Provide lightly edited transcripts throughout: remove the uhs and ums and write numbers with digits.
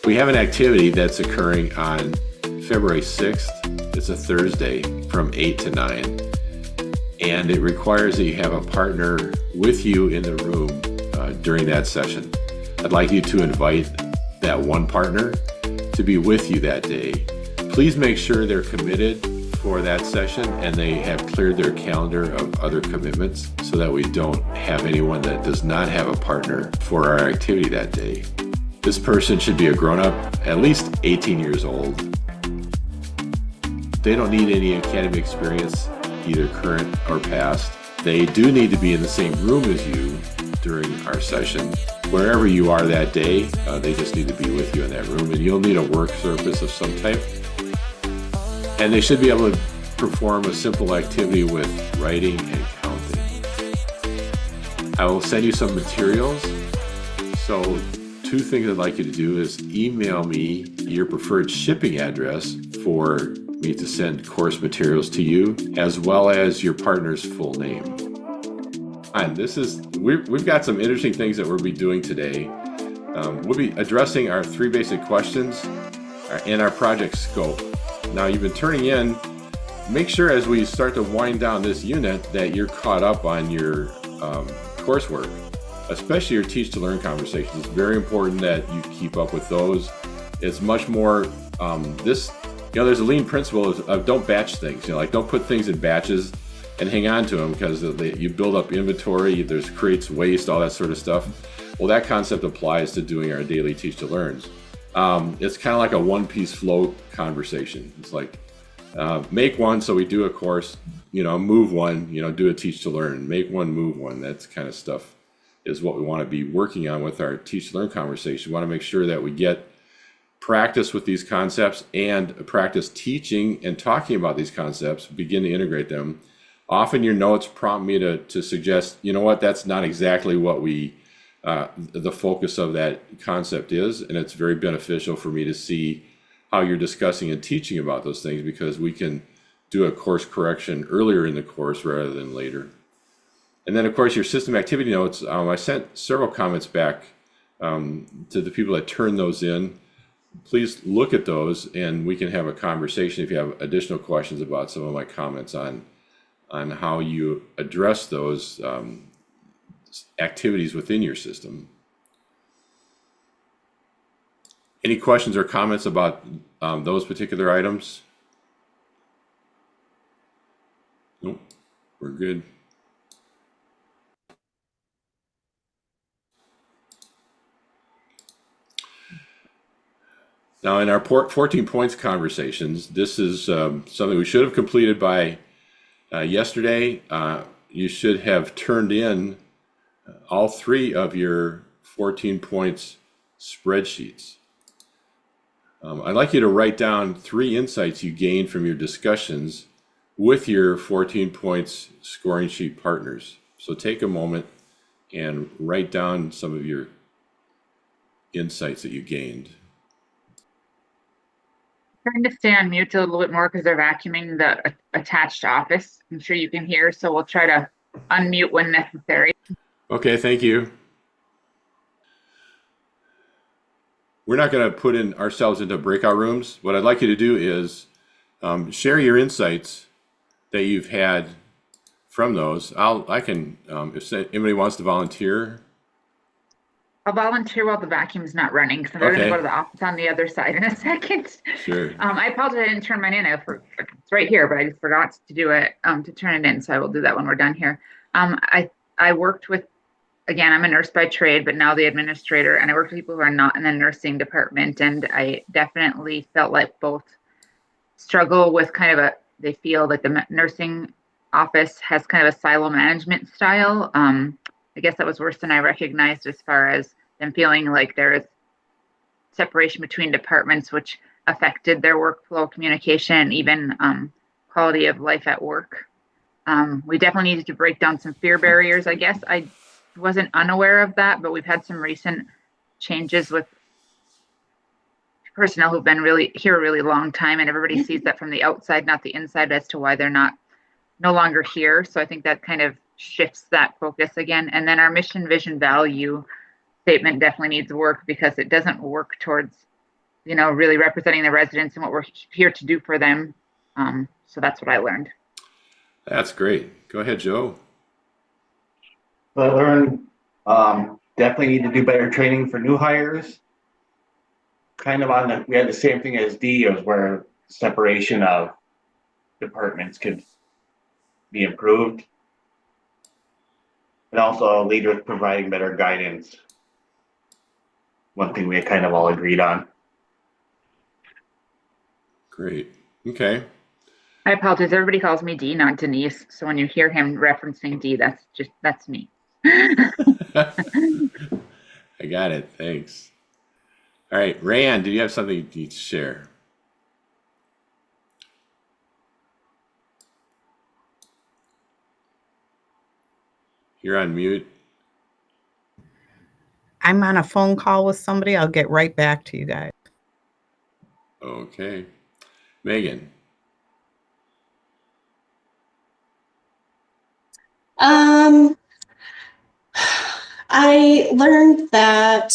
We have an activity that's occurring on February 6th. It's a Thursday from 8 to 9. And it requires that you have a partner with you in the room during that session. I'd like you to invite that one partner to be with you that day. Please make sure they're committed for that session and they have cleared their calendar of other commitments so that we don't have anyone that does not have a partner for our activity that day. This person should be a grown-up, at least 18 years old. They don't need any academic experience, either current or past. They do need to be in the same room as you during our session. Wherever you are that day, they just need to be with you in that room, and you'll need a work surface of some type. And they should be able to perform a simple activity with writing and counting. I will send you some materials. So 2 things I'd like you to do is email me your preferred shipping address for me to send course materials to you, as well as your partner's full name. And we've got some interesting things that we'll be doing today. We'll be addressing our 3 basic questions and our project scope. Now you've been turning in, make sure as we start to wind down this unit that you're caught up on your coursework, especially your teach to learn conversations. It's very important that you keep up with those. It's much more, there's a lean principle of don't batch things, like don't put things in batches and hang on to them because you build up inventory, creates waste, all that sort of stuff. Well, that concept applies to doing our daily teach to learns. It's kind of like a one-piece flow conversation. It's like make one, so we do a course, move one, do a teach to learn, make one, move one. That's kind of stuff is what we want to be working on with our teach to learn conversation. We want to make sure that we get practice with these concepts and practice teaching and talking about these concepts, begin to integrate them. Often your notes prompt me to suggest, that's not exactly what the focus of that concept is, and it's very beneficial for me to see how you're discussing and teaching about those things because we can do a course correction earlier in the course rather than later. And then, of course, your system activity notes, I sent several comments back to the people that turned those in. Please look at those and we can have a conversation if you have additional questions about some of my comments on how you address those activities within your system. Any questions or comments about those particular items? Nope, we're good. Now in our 14 points conversations, this is something we should have completed by yesterday. You should have turned in all 3 of your 14 points spreadsheets. I'd like you to write down 3 insights you gained from your discussions with your 14 points scoring sheet partners. So take a moment and write down some of your insights that you gained. Trying to stay on mute a little bit more because they're vacuuming the attached office. I'm sure you can hear, so we'll try to unmute when necessary. Okay, thank you. We're not going to put ourselves into breakout rooms. What I'd like you to do is share your insights that you've had from those. If anybody wants to volunteer. I'll volunteer while the vacuum's not running because they're going to go to the office on the other side in a second. Sure. I apologize, I didn't turn mine in. It's right here, but I just forgot to do it, to turn it in. So I will do that when we're done here. I worked with, again, I'm a nurse by trade, but now the administrator, and I worked with people who are not in the nursing department. And I definitely felt like both struggle with they feel like the nursing office has kind of a silo management style. I guess that was worse than I recognized as far as them feeling like there is separation between departments, which affected their workflow, communication, and even quality of life at work. We definitely needed to break down some fear barriers, I guess. I wasn't unaware of that, but we've had some recent changes with personnel who've been here a really long time, and everybody sees that from the outside, not the inside, as to why they're no longer here. So I think that kind of shifts that focus again. And then our mission, vision, value statement definitely needs work because it doesn't work towards really representing the residents and what we're here to do for them. So that's what I learned. That's great. Go ahead, Joe. So I learned definitely need to do better training for new hires. Kind of we had the same thing as D, was where separation of departments could be improved. And also leaders providing better guidance. One thing we had kind of all agreed on. Great. Okay. I apologize. Everybody calls me Dee, not Denise. So when you hear him referencing Dee, that's me. I got it. Thanks. All right, Rand, do you have something you need to share? You're on mute. I'm on a phone call with somebody. I'll get right back to you guys. Okay. Megan. I learned that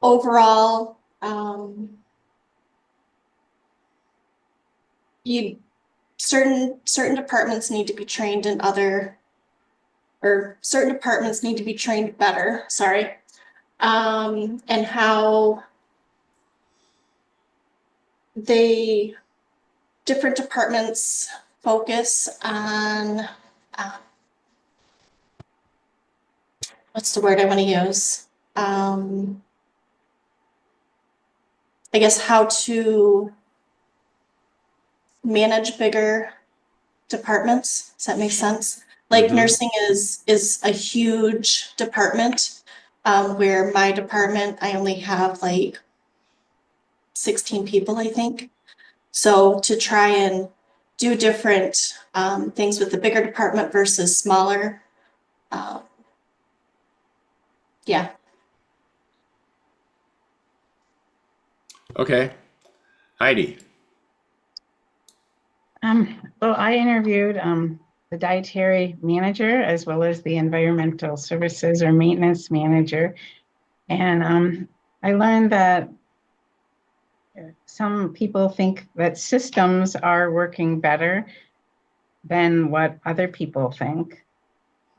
overall, certain departments need to be trained in certain departments need to be trained better. Sorry, and how different departments focus on what's the word I want to use? I guess how to manage bigger departments. Does that make sense? Like nursing is a huge department, where my department, I only have like 16 people, I think. So to try and do different things with the bigger department versus smaller. Yeah. Okay. Heidi. Well, I interviewed the dietary manager as well as the environmental services or maintenance manager. And I learned that some people think that systems are working better than what other people think.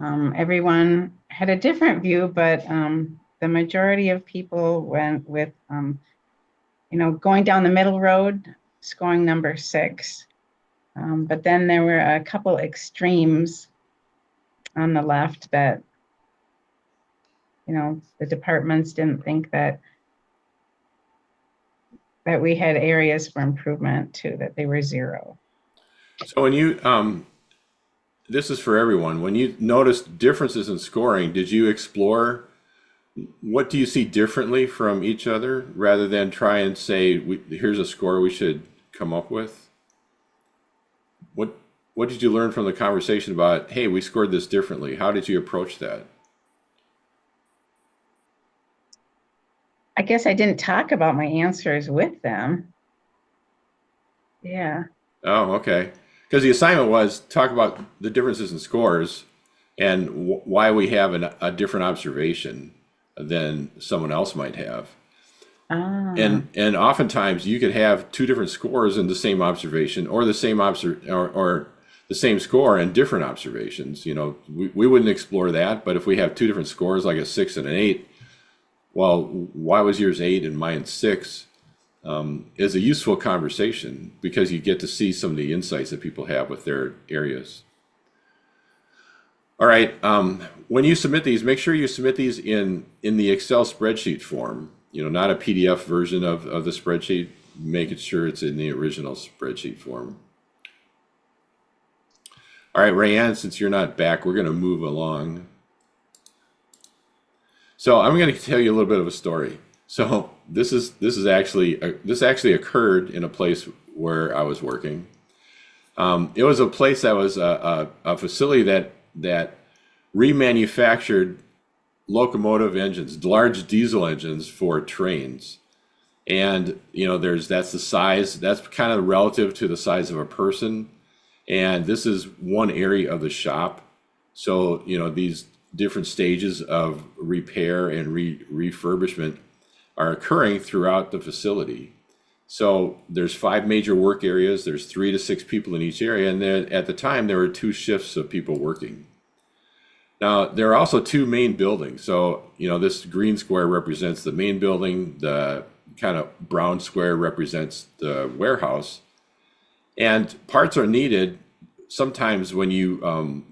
Everyone had a different view, but the majority of people went with, going down the middle road, scoring number 6. But then there were a couple extremes on the left that, the departments didn't think that we had areas for improvement too, that they were 0. So when you, this is for everyone, when you noticed differences in scoring, did you explore what do you see differently from each other rather than try and say, here's a score we should come up with? What did you learn from the conversation about, hey, we scored this differently? How did you approach that? I guess I didn't talk about my answers with them. Yeah. Oh, okay. Because the assignment was talk about the differences in scores and why we have a different observation than someone else might have. And oftentimes you could have 2 different scores in the same observation, or the same or the same score and different observations. We wouldn't explore that, but if we have 2 different scores, like a 6 and an 8, well, why was yours 8 and mine 6? Is a useful conversation because you get to see some of the insights that people have with their areas. All right. When you submit these, make sure you submit these in the Excel spreadsheet form. Not a PDF version of the spreadsheet. Making sure it's in the original spreadsheet form. All right, Rayanne, since you're not back, we're going to move along. So I'm going to tell you a little bit of a story. So this actually occurred in a place where I was working. It was a place that was a facility that remanufactured locomotive engines, large diesel engines for trains. And that's the size, that's kind of relative to the size of a person. And this is one area of the shop. So these different stages of repair and refurbishment are occurring throughout the facility. So there's 5 major work areas. There's 3 to 6 people in each area. And then at the time, there were 2 shifts of people working. Now, there are also 2 main buildings. So, this green square represents the main building. The kind of brown square represents the warehouse. And parts are needed sometimes when you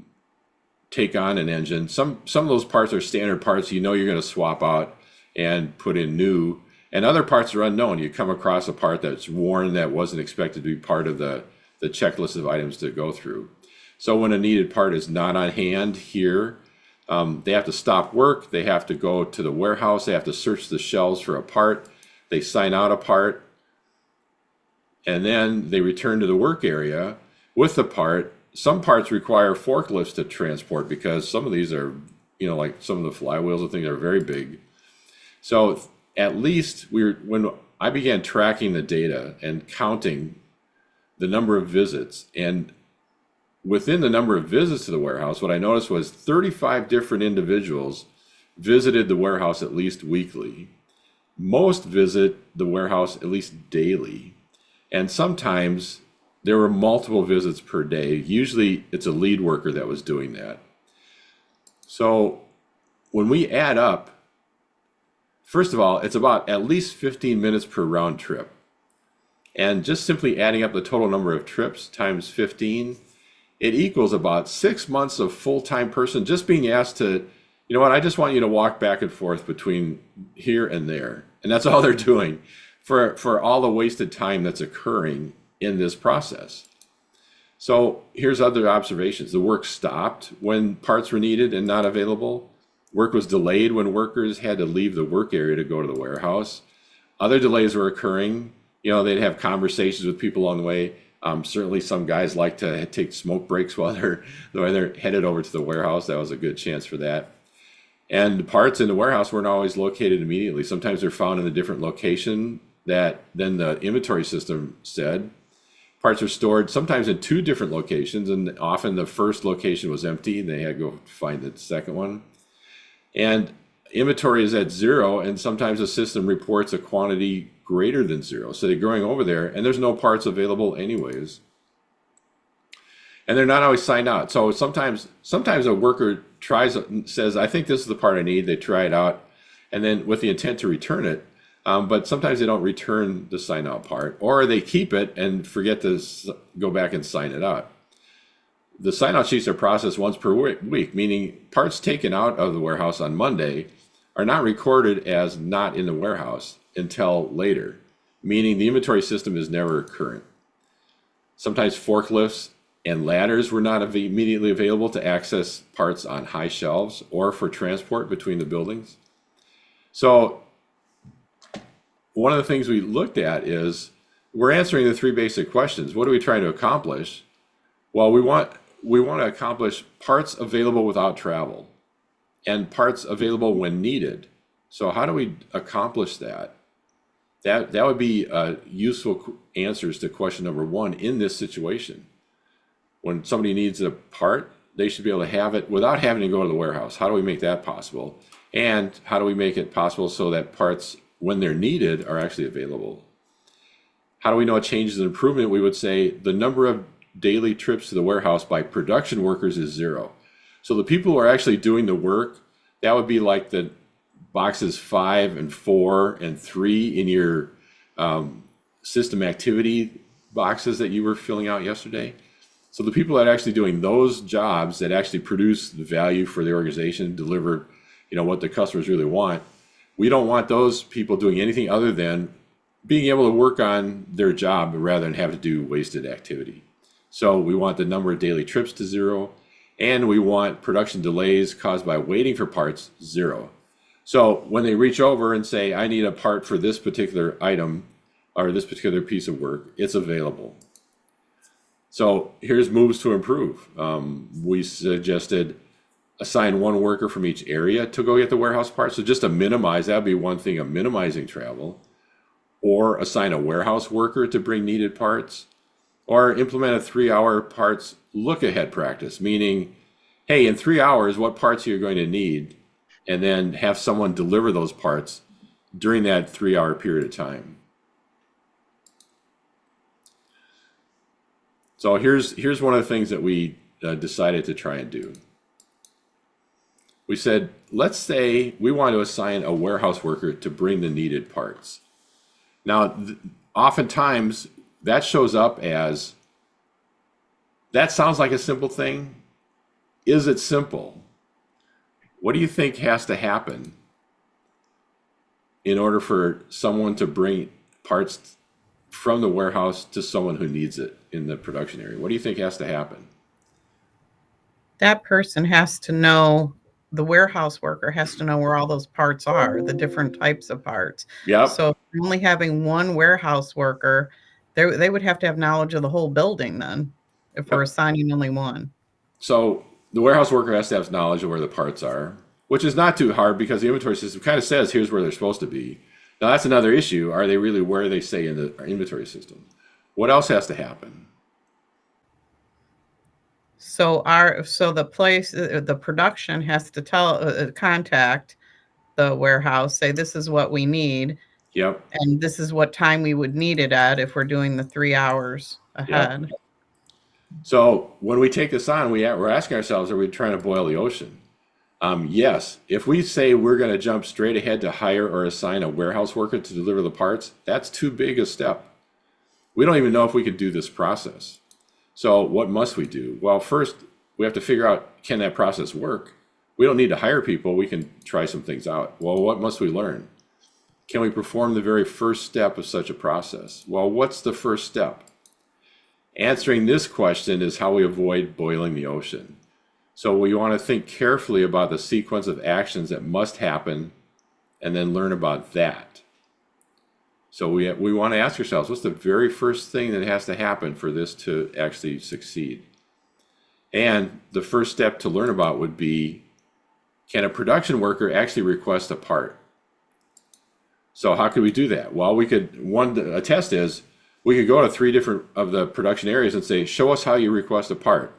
take on an engine. Some of those parts are standard parts you're going to swap out and put in new. And other parts are unknown. You come across a part that's worn that wasn't expected to be part of the checklist of items to go through. So when a needed part is not on hand here, they have to stop work. They have to go to the warehouse. They have to search the shelves for a part. They sign out a part. And then they return to the work area with the part. Some parts require forklifts to transport because some of these are, like some of the flywheels and things are very big. So at least when I began tracking the data and counting the number of visits, and within the number of visits to the warehouse, what I noticed was 35 different individuals visited the warehouse at least weekly. Most visit the warehouse at least daily. And sometimes there were multiple visits per day. Usually it's a lead worker that was doing that. So when we add up, first of all, it's about at least 15 minutes per round trip. And just simply adding up the total number of trips times 15, it equals about 6 months of full-time person just being asked to, I just want you to walk back and forth between here and there. And that's all they're doing for all the wasted time that's occurring in this process. So here's other observations. The work stopped when parts were needed and not available. Work was delayed when workers had to leave the work area to go to the warehouse. Other delays were occurring. They'd have conversations with people on the way. Certainly some guys like to take smoke breaks while they're headed over to the warehouse. That was a good chance for that. And the parts in the warehouse weren't always located immediately. Sometimes they're found in a different location that then the inventory system said. Parts are stored sometimes in 2 different locations, and often the first location was empty and they had to go find the second one. And inventory is at 0, and sometimes the system reports a quantity greater than 0. So they're going over there and there's no parts available anyways. And they're not always signed out. So sometimes a worker says, I think this is the part I need. They try it out and then with the intent to return it. But sometimes they don't return the sign out part, or they keep it and forget to go back and sign it out. The sign out sheets are processed once per week, meaning parts taken out of the warehouse on Monday are not recorded as not in the warehouse until later, meaning the inventory system is never current. Sometimes forklifts and ladders were not immediately available to access parts on high shelves or for transport between the buildings. So one of the things we looked at is we're answering the 3 basic questions. What are we trying to accomplish? Well, we want to accomplish parts available without travel and parts available when needed. So how do we accomplish that? That would be useful answers to question number 1 in this situation. When somebody needs a part, they should be able to have it without having to go to the warehouse. How do we make that possible? And how do we make it possible so that parts, when they're needed, are actually available? How do we know a change is an improvement? We would say the number of daily trips to the warehouse by production workers is 0. So the people who are actually doing the work, that would be like the boxes 5 and 4 and 3 in your system activity boxes that you were filling out yesterday. So the people that are actually doing those jobs that actually produce the value for the organization, deliver, what the customers really want, we don't want those people doing anything other than being able to work on their job rather than have to do wasted activity. So we want the number of daily trips to 0, and we want production delays caused by waiting for parts 0. So when they reach over and say, I need a part for this particular item or this particular piece of work, it's available. So here's moves to improve. We suggested assign 1 worker from each area to go get the warehouse parts. So just to minimize, that'd be one thing of minimizing travel. Or assign a warehouse worker to bring needed parts. Or implement a 3-hour parts look ahead practice, meaning, hey, in 3 hours, what parts are you going to need? And then have someone deliver those parts during that 3 hour period of time. So here's one of the things that we decided to try and do. We said, let's say we want to assign a warehouse worker to bring the needed parts. Now, oftentimes that shows up as, that sounds like a simple thing. Is it simple? What do you think has to happen in order for someone to bring parts from the warehouse to someone who needs it in the production area? What do you think has to happen? That person has to know, the warehouse worker has to know where all those parts are, the different types of parts. Yep. So if you're only having one warehouse worker, they would have to have knowledge of the whole building then, if we're assigning only one. So the warehouse worker has to have knowledge of where the parts are, which is not too hard because the inventory system kind of says here's where they're supposed to be. Now that's another issue. Are they really where they say in the inventory system? What else has to happen? So the production has to contact the warehouse, say this is what we need, Yep. and this is what time we would need it at if we're doing the 3 hours ahead. Yep. So when we take this on, we're asking ourselves, are we trying to boil the ocean? Yes. If we say we're going to jump straight ahead to hire or assign a warehouse worker to deliver the parts, that's too big a step. We don't even know if we could do this process. So what must we do? Well, first, we have to figure out, can that process work? We don't need to hire people. We can try some things out. Well, what must we learn? Can we perform the very first step of such a process? Well, what's the first step? Answering this question is how we avoid boiling the ocean. So we want to think carefully about the sequence of actions that must happen and then learn about that. So we want to ask ourselves, what's the very first thing that has to happen for this to actually succeed? And the first step to learn about would be, can a production worker actually request a part? So how could we do that? Well, a test is, we could go to 3 different of the production areas and say, show us how you request a part.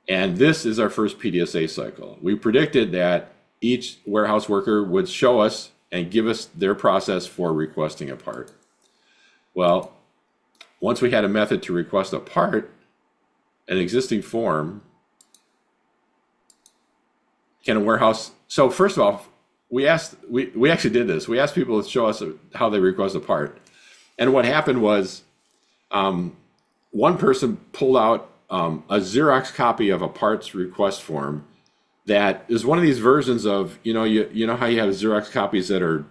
And this is our first PDSA cycle. We predicted that each warehouse worker would show us and give us their process for requesting a part. Well, once we had a method to request a part, an existing form, can a warehouse, so first of all, we actually did this. We asked people to show us how they request a part. And what happened was one person pulled out a Xerox copy of a parts request form that is one of these versions of, you know how you have Xerox copies that are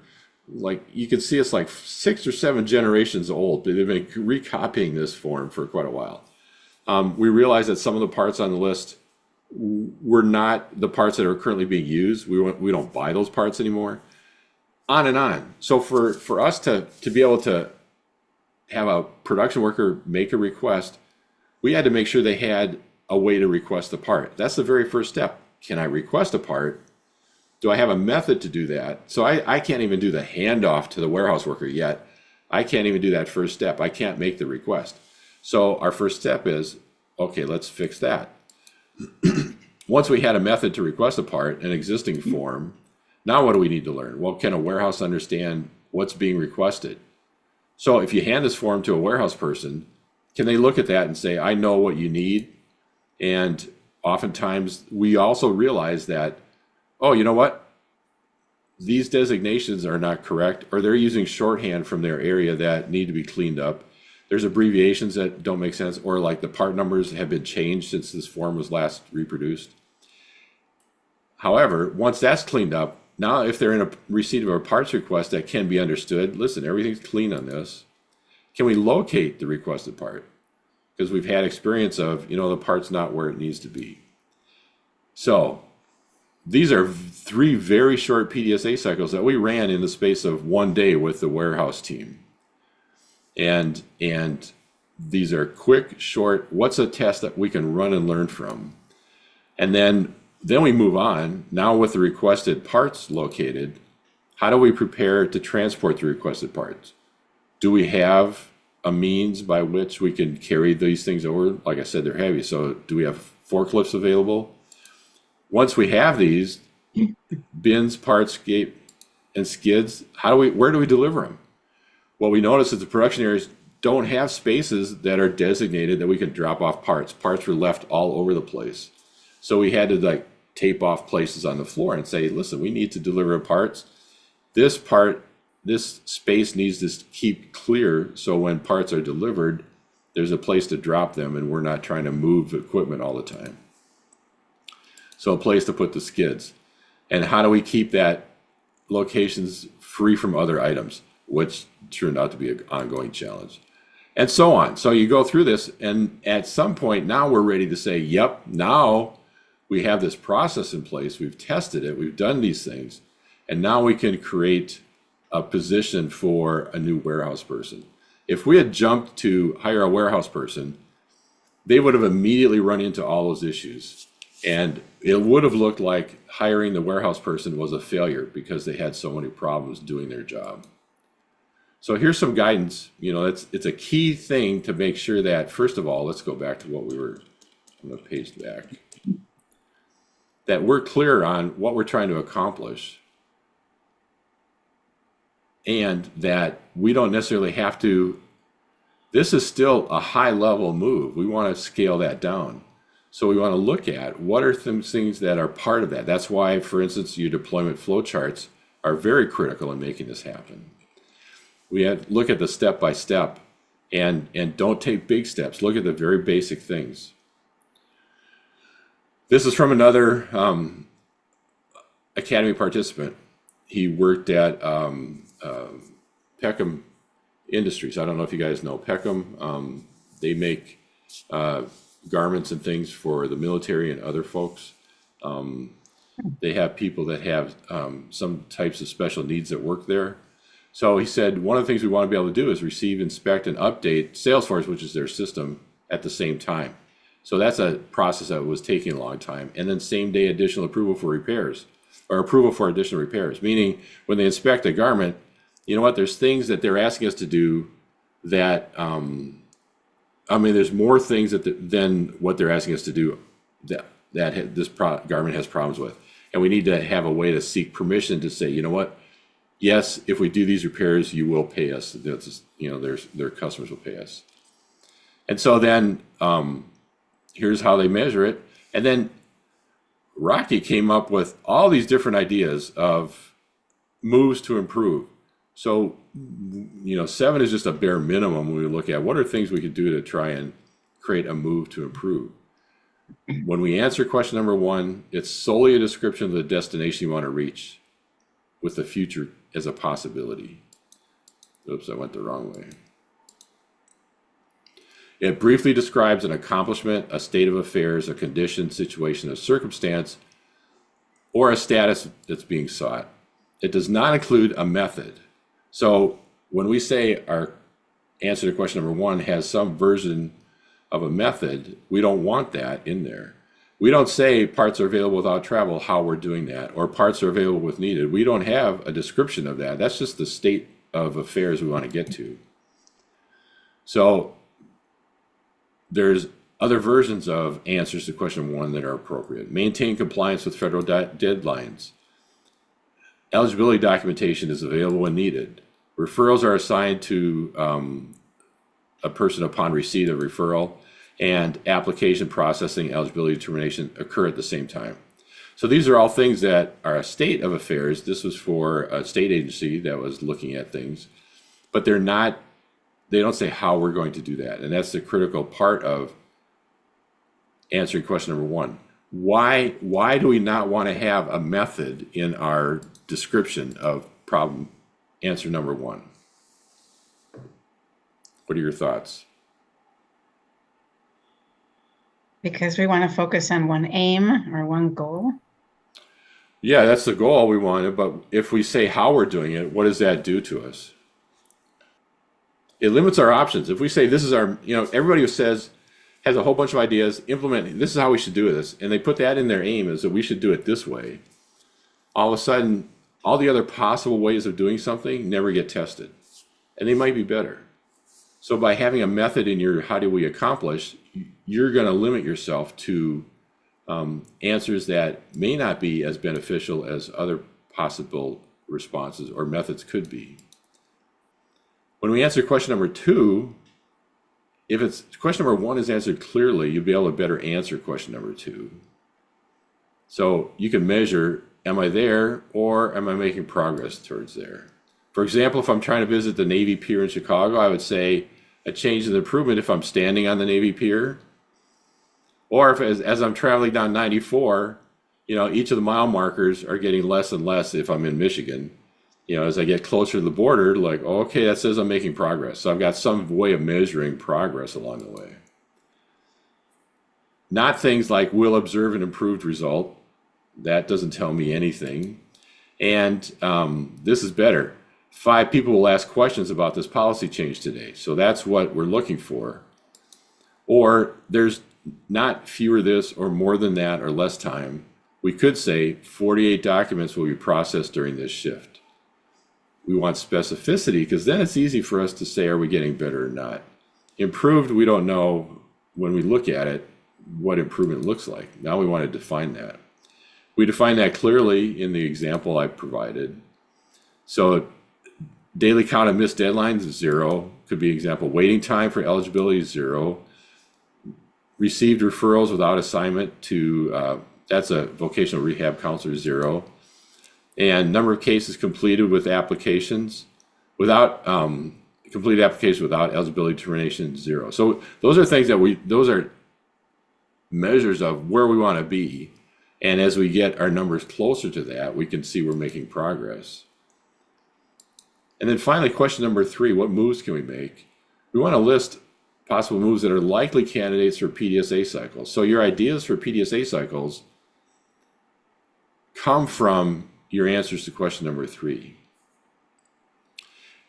like, you can see it's like 6 or 7 generations old, but they've been recopying this form for quite a while. We realized that some of the parts on the list were not the parts that are currently being used. We don't buy those parts anymore. On and on. So for us to be able to have a production worker make a request, we had to make sure they had a way to request a part. That's the very first step. Can I request a part? Do I have a method to do that? So I can't even do the handoff to the warehouse worker yet. I can't even do that first step. I can't make the request. So our first step is, okay, let's fix that. Once we had a method to request a part, an existing form, now what do we need to learn? Well, can a warehouse understand what's being requested? So if you hand this form to a warehouse person, can they look at that and say, I know what you need? And oftentimes we also realize that, oh, you know what? These designations are not correct, or they're using shorthand from their area that need to be cleaned up. There's abbreviations that don't make sense, or like the part numbers have been changed since this form was last reproduced. However, once that's cleaned up, now if they're in a receipt of a parts request that can be understood, listen, everything's clean on this. Can we locate the requested part? Because we've had experience of, the part's not where it needs to be. So these are 3 very short PDSA cycles that we ran in the space of 1 day with the warehouse team. And these are quick, short, what's a test that we can run and learn from? And then we move on. Now with the requested parts located, how do we prepare to transport the requested parts? Do we have a means by which we can carry these things over? Like I said, they're heavy. So do we have forklifts available? once we have these bins, parts, gate, and skids, where do we deliver them? What we notice is the production areas don't have spaces that are designated that we can drop off parts. Parts were left all over the place. So we had to like tape off places on the floor and say, listen, we need to deliver parts. This space needs to keep clear so when parts are delivered, there's a place to drop them and we're not trying to move equipment all the time. So a place to put the skids. And how do we keep that locations free from other items, which turned out to be an ongoing challenge. And so on. So you go through this, and at some point now we're ready to say, yep, now we have this process in place, we've tested it, we've done these things, and now we can create a position for a new warehouse person. If we had jumped to hire a warehouse person, they would have immediately run into all those issues. And it would have looked like hiring the warehouse person was a failure because they had so many problems doing their job. So here's some guidance. It's a key thing to make sure that, first of all, let's go back to what we were on the page back, that we're clear on what we're trying to accomplish, and that we don't necessarily have to, this is still a high level move. We want to scale that down. So we want to look at what are things that are part of that. That's why, for instance, your deployment flow charts are very critical in making this happen. We have to look at the step by step and don't take big steps. Look at the very basic things. This is from another Academy participant. He worked at Peckham Industries. I don't know if you guys know Peckham. They make garments and things for the military and other folks. They have people that have some types of special needs that work there. So he said, one of the things we want to be able to do is receive, inspect, and update Salesforce, which is their system, at the same time. So that's a process that was taking a long time. And then same day additional approval for repairs, or approval for additional repairs, meaning when they inspect a garment, you know what, there's things that they're asking us to do that, there's more things than what they're asking us to do that this garment has problems with. And we need to have a way to seek permission to say, you know what, yes, if we do these repairs, you will pay us. Their customers will pay us. And so then here's how they measure it. And then Rocky came up with all these different ideas of moves to improve. So, 7 is just a bare minimum when we look at what are things we could do to try and create a move to improve. When we answer question number 1, it's solely a description of the destination you want to reach with the future as a possibility. Oops, I went the wrong way. It briefly describes an accomplishment, a state of affairs, a condition, situation, a circumstance, or a status that's being sought. It does not include a method. So when we say our answer to question number 1 has some version of a method, we don't want that in there. We don't say parts are available without travel, how we're doing that, or parts are available with needed. We don't have a description of that. That's just the state of affairs we want to get to. So there's other versions of answers to question 1 that are appropriate. Maintain compliance with federal deadlines. Eligibility documentation is available when needed. Referrals are assigned to a person upon receipt of referral, and application processing, eligibility determination occur at the same time. So these are all things that are a state of affairs. This was for a state agency that was looking at things, but they don't say how we're going to do that. And that's the critical part of answering question number 1. Why do we not want to have a method in our description of problem answer number 1? What are your thoughts? Because we want to focus on one aim or one goal. Yeah, that's the goal we wanted, but if we say how we're doing it, what does that do to us? It limits our options. If we say this is our, everybody who has a whole bunch of ideas, implement, this is how we should do this, and they put that in their aim is that we should do it this way, all of a sudden, all the other possible ways of doing something never get tested, and they might be better. So by having a method in your how do we accomplish, you're going to limit yourself to answers that may not be as beneficial as other possible responses or methods could be. When we answer question number 2, if it's question number 1 is answered clearly, you'll be able to better answer question number 2. So you can measure, am I there or am I making progress towards there? For example, if I'm trying to visit the Navy Pier in Chicago, I would say a change in improvement if I'm standing on the Navy Pier. Or if as I'm traveling down 94, each of the mile markers are getting less and less if I'm in Michigan. As I get closer to the border, like, oh, okay, that says I'm making progress. So I've got some way of measuring progress along the way. Not things like we'll observe an improved result. That doesn't tell me anything. And this is better. 5 people will ask questions about this policy change today. So that's what we're looking for. Or there's not fewer this or more than that or less time. We could say 48 documents will be processed during this shift. We want specificity because then it's easy for us to say, are we getting better or not? Improved, we don't know when we look at it what improvement looks like. Now we want to define that. We define that clearly in the example I provided. So daily count of missed deadlines is 0. Could be example. Waiting time for eligibility is 0. Received referrals without assignment to, that's a vocational rehab counselor, 0. And number of cases completed with applications without, completed applications without eligibility determination, 0. So those are things that those are measures of where we want to be. And as we get our numbers closer to that, we can see we're making progress. And then finally, question number 3, what moves can we make? We want to list possible moves that are likely candidates for PDSA cycles. So your ideas for PDSA cycles come from your answers to question number 3.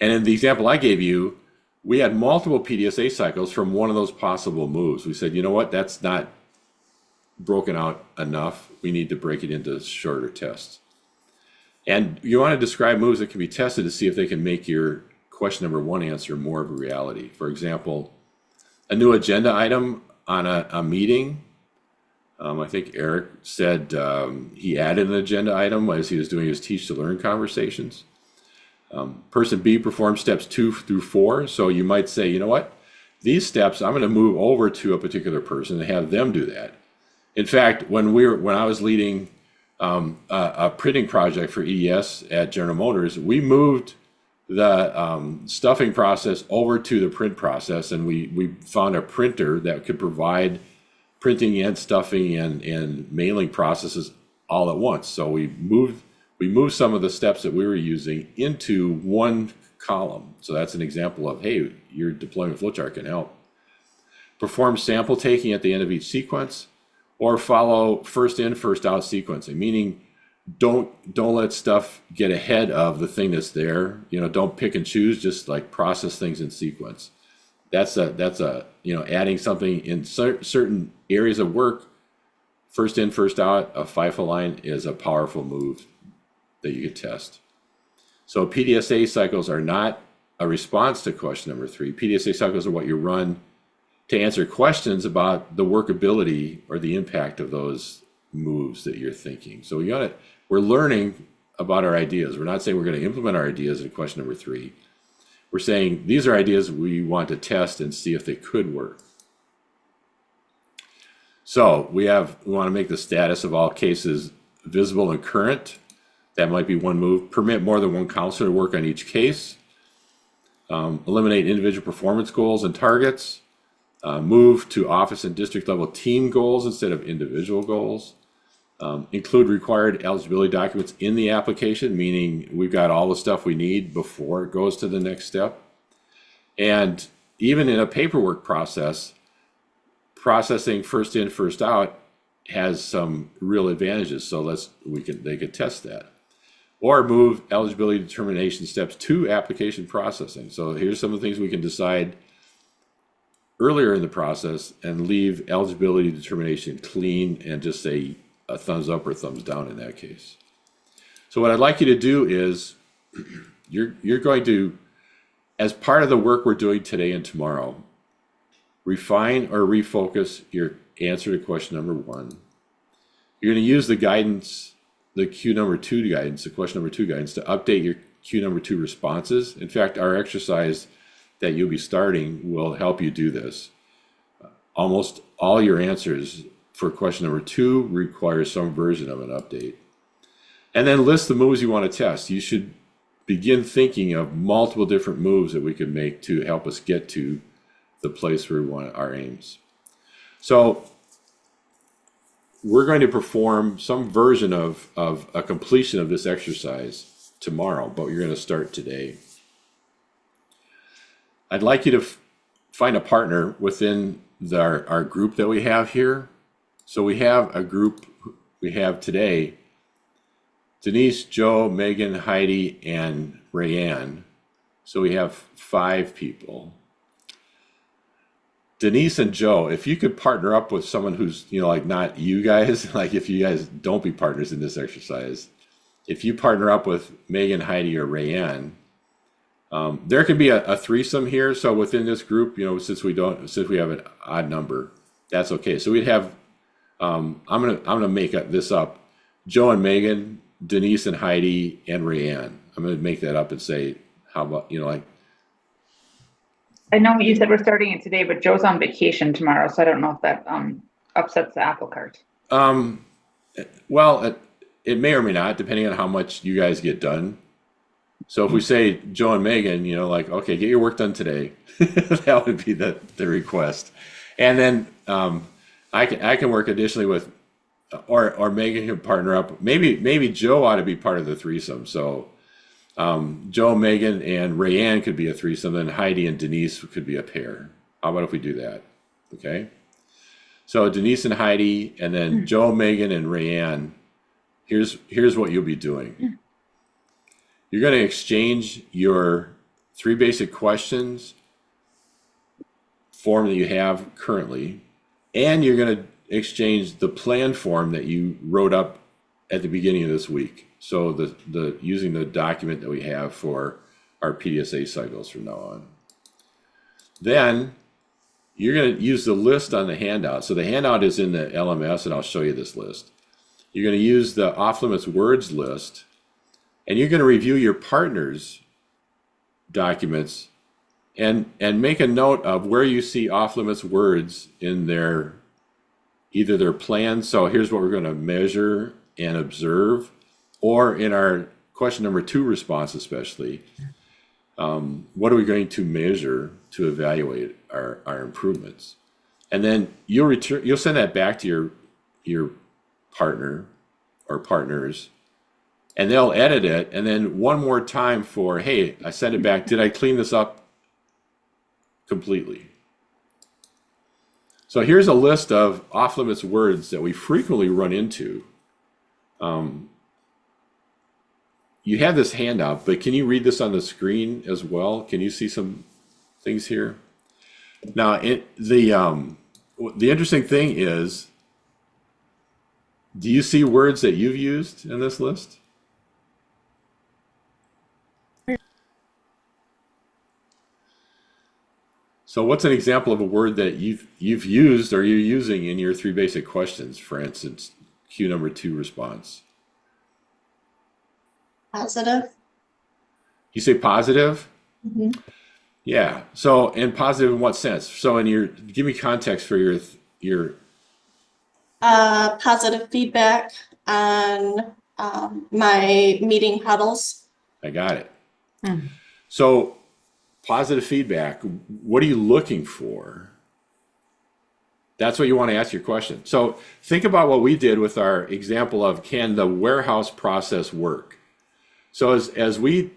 And in the example I gave you, we had multiple PDSA cycles from one of those possible moves. We said, you know what, that's not broken out enough. We need to break it into shorter tests. And you want to describe moves that can be tested to see if they can make your question number 1 answer more of a reality. For example, a new agenda item on a meeting. I think Eric said he added an agenda item as he was doing his teach to learn conversations. Person B performed steps 2 through 4. So you might say, you know what, these steps I'm going to move over to a particular person and have them do that. In fact, when I was leading a printing project for EDS at General Motors, we moved the stuffing process over to the print process, and we found a printer that could provide printing and stuffing and mailing processes all at once. So we moved some of the steps that we were using into one column. So that's an example of, hey, your deployment flowchart can help. Perform sample taking at the end of each sequence, or follow first in, first out sequencing, meaning don't let stuff get ahead of the thing that's there. Don't pick and choose, just like process things in sequence. That's a adding something in certain areas of work. First in, first out, a FIFO line is a powerful move that you could test. So PDSA cycles are not a response to question number 3. PDSA cycles are what you run to answer questions about the workability or the impact of those moves that you're thinking. So we're learning about our ideas. We're not saying we're going to implement our ideas in question number 3. We're saying these are ideas we want to test and see if they could work. So we want to make the status of all cases visible and current. That might be one move. Permit more than one counselor to work on each case. Eliminate individual performance goals and targets. Move to office and district level team goals instead of individual goals. Include required eligibility documents in the application, meaning we've got all the stuff we need before it goes to the next step. And even in a paperwork process, processing first in, first out has some real advantages. So they could test that. Or move eligibility determination steps to application processing. So here's some of the things we can decide earlier in the process and leave eligibility determination clean and just say a thumbs up or thumbs down in that case. So what I'd like you to do is you're going to, as part of the work we're doing today and tomorrow, refine or refocus your answer to question number 1. You're going to use the guidance, the Q number 2 guidance, the question number 2 guidance to update your Q number 2 responses. In fact, our exercise that you'll be starting will help you do this. Almost all your answers for question number 2 require some version of an update. And then list the moves you want to test. You should begin thinking of multiple different moves that we could make to help us get to the place where we want our aims. So we're going to perform some version of a completion of this exercise tomorrow, but you're going to start today. I'd like you to find a partner within our group that we have here. So we have a group we have today: Denise, Joe, Megan, Heidi, and Rayanne. So we have 5 people. Denise and Joe, if you could partner up with someone who's, like not you guys, like if you guys don't be partners in this exercise, if you partner up with Megan, Heidi, or Rayanne, there can be a threesome here. So within this group, since we have an odd number, that's okay. So we'd have, I'm gonna make this up: Joe and Megan, Denise and Heidi, and Rayanne. I'm gonna make that up and say, how about, I know you said we're starting it today, but Joe's on vacation tomorrow, so I don't know if that upsets the apple cart. Well, it may or may not, depending on how much you guys get done. So if we say Joe and Megan, okay, get your work done today. That would be the request. And then I can work additionally with, or Megan can partner up. Maybe Joe ought to be part of the threesome. So Joe, Megan, and Rayanne could be a threesome, and Heidi and Denise could be a pair. How about if we do that? Okay. So Denise and Heidi, and then Joe, Megan, and Rayanne. Here's what you'll be doing. You're going to exchange your 3 basic questions form that you have currently, and you're going to exchange the plan form that you wrote up at the beginning of this week. So the using the document that we have for our PDSA cycles from now on. Then you're going to use the list on the handout. So the handout is in the LMS, and I'll show you this list. You're going to use the off-limits words list, and you're going to review your partner's documents and make a note of where you see off-limits words in either their plans. So here's what we're going to measure and observe, or in our question number 2 response especially, what are we going to measure to evaluate our improvements? And then you'll send that back to your partner or partners, and they'll edit it. And then one more time for, hey, I sent it back. Did I clean this up completely? So here's a list of off-limits words that we frequently run into. You have this handout, but can you read this on the screen as well? Can you see some things here? Now, the interesting thing is, do you see words that you've used in this list? So what's an example of a word that you've used or you're using in your 3 basic questions? For instance, Q number 2 response. Positive. You say positive? Mm-hmm. Yeah. So, and positive in what sense? So give me context for your Positive feedback on my meeting huddles. I got it. So positive feedback, what are you looking for? That's what you want to ask your question. So think about what we did with our example of, can the warehouse process work? So as we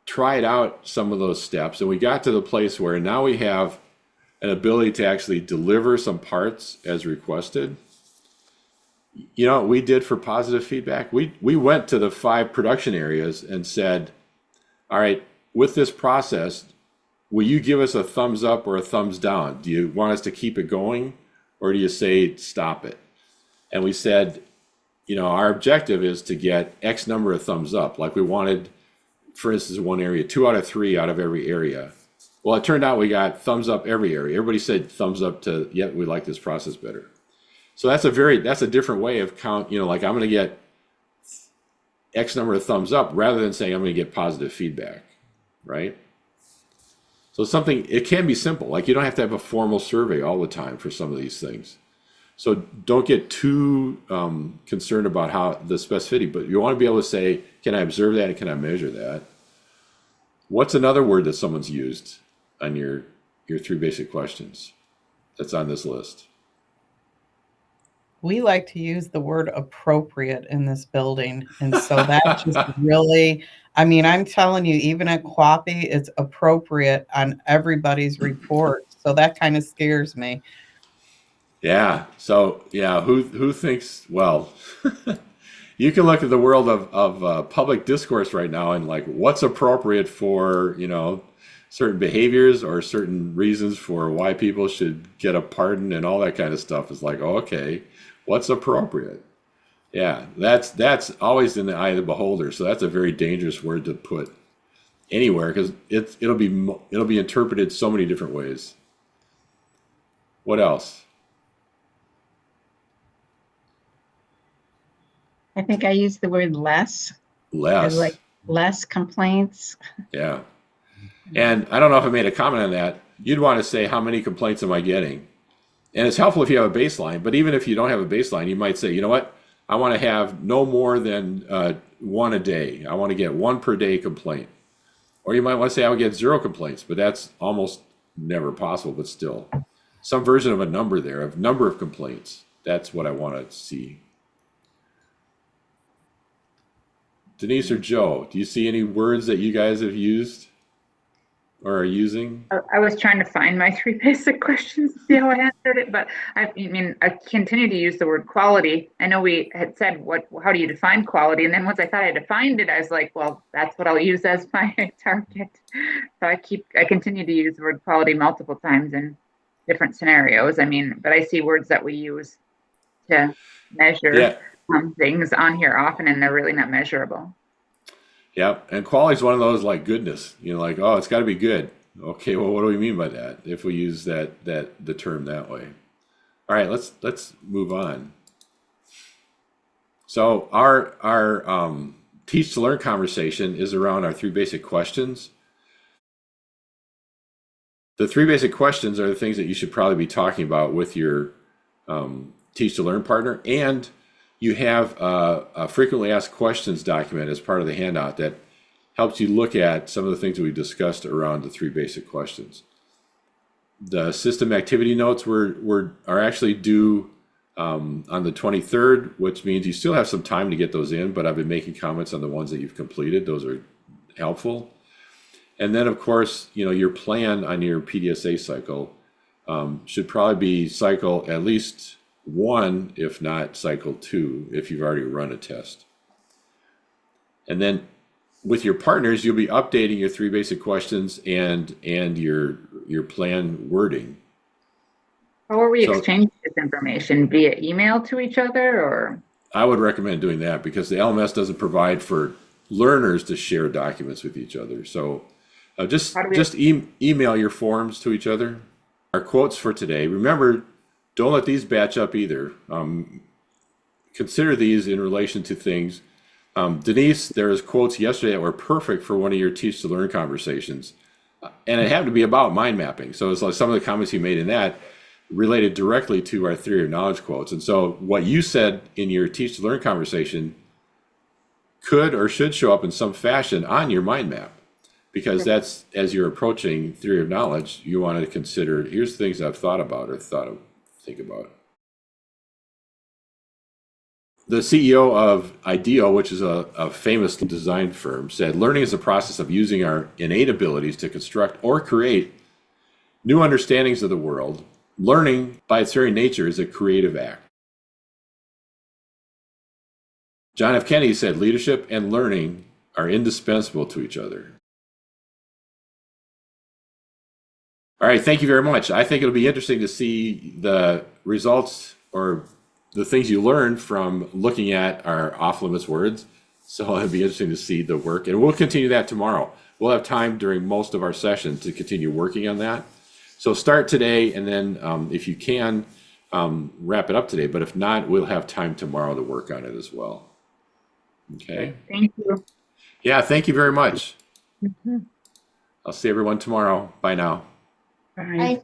tried out some of those steps, and we got to the place where now we have an ability to actually deliver some parts as requested. You know what we did for positive feedback? We went to the 5 production areas and said, all right, with this process, will you give us a thumbs up or a thumbs down? Do you want us to keep it going, or do you say stop it? And we said, our objective is to get X number of thumbs up. Like we wanted, for instance, one area, 2 out of 3 out of every area. Well, it turned out we got thumbs up every area. Everybody said thumbs up to, yeah, we like this process better. So that's a different way of count, like I'm going to get X number of thumbs up rather than saying I'm going to get positive feedback, right? So it can be simple. Like you don't have to have a formal survey all the time for some of these things. So don't get too concerned about how the specificity, but you want to be able to say, can I observe that and can I measure that? What's another word that someone's used on your 3 basic questions that's on this list? We like to use the word appropriate in this building. And so that just really, I mean, I'm telling you, even at Quappy, it's appropriate on everybody's report. So that kind of scares me. Yeah. So yeah, who thinks, well, you can look at the world of public discourse right now and like what's appropriate for, certain behaviors or certain reasons for why people should get a pardon and all that kind of stuff is like, oh, okay, what's appropriate? Yeah, that's always in the eye of the beholder. So that's a very dangerous word to put anywhere because it'll be interpreted so many different ways. What else? I think I used the word less. Less. Like less complaints. Yeah. And I don't know if I made a comment on that. You'd want to say, how many complaints am I getting? And it's helpful if you have a baseline, but even if you don't have a baseline, you might say, you know what? I want to have no more than 1 a day. I want to get 1 per day complaint. Or you might want to say I would get 0 complaints, but that's almost never possible, but still. Some version of a number there, of number of complaints. That's what I want to see. Denise or Joe, do you see any words that you guys have used or are using? I was trying to find my 3 basic questions to see how I answered it, but I continue to use the word quality. I know we had said, how do you define quality? And then once I thought I defined it, I was like, well, that's what I'll use as my target. So I continue to use the word quality multiple times in different scenarios. But I see words that we use to measure things on here often, and they're really not measurable. Yep, and quality is one of those like goodness. Like, oh, it's got to be good. Okay, well, what do we mean by that? If we use the term that way. All right, let's move on. So our teach to learn conversation is around our 3 basic questions. The 3 basic questions are the things that you should probably be talking about with your teach to learn partner, and you have a frequently asked questions document as part of the handout that helps you look at some of the things that we discussed around the 3 basic questions. The system activity notes are actually due on the 23rd, which means you still have some time to get those in, but I've been making comments on the ones that you've completed. Those are helpful. And then, of course, your plan on your PDSA cycle should probably be cycle at least 1, if not cycle 2, if you've already run a test. And then with your partners, you'll be updating your 3 basic questions and your plan wording. How are we exchanging this information? Via email to each other, or? I would recommend doing that because the LMS doesn't provide for learners to share documents with each other. So just email your forms to each other. Our quotes for today. Remember, don't let these batch up either. Consider these in relation to things. Denise, there was quotes yesterday that were perfect for one of your teach to learn conversations. And it happened to be about mind mapping. So it's like some of the comments you made in that related directly to our theory of knowledge quotes. And so what you said in your teach to learn conversation could or should show up in some fashion on your mind map. Because that's, as you're approaching theory of knowledge, you want to consider, here's things I've thought about or think about. The CEO of IDEO, which is a famous design firm, said, learning is a process of using our innate abilities to construct or create new understandings of the world. Learning, by its very nature, is a creative act. John F. Kennedy said, leadership and learning are indispensable to each other. All right, thank you very much. I think it'll be interesting to see the results or the things you learned from looking at our off-limits words. So it'll be interesting to see the work, and we'll continue that tomorrow. We'll have time during most of our session to continue working on that. So start today, and then if you can, wrap it up today, but if not, we'll have time tomorrow to work on it as well. Okay. Thank you. Yeah, thank you very much. Mhm. I'll see everyone tomorrow. Bye now. Bye. I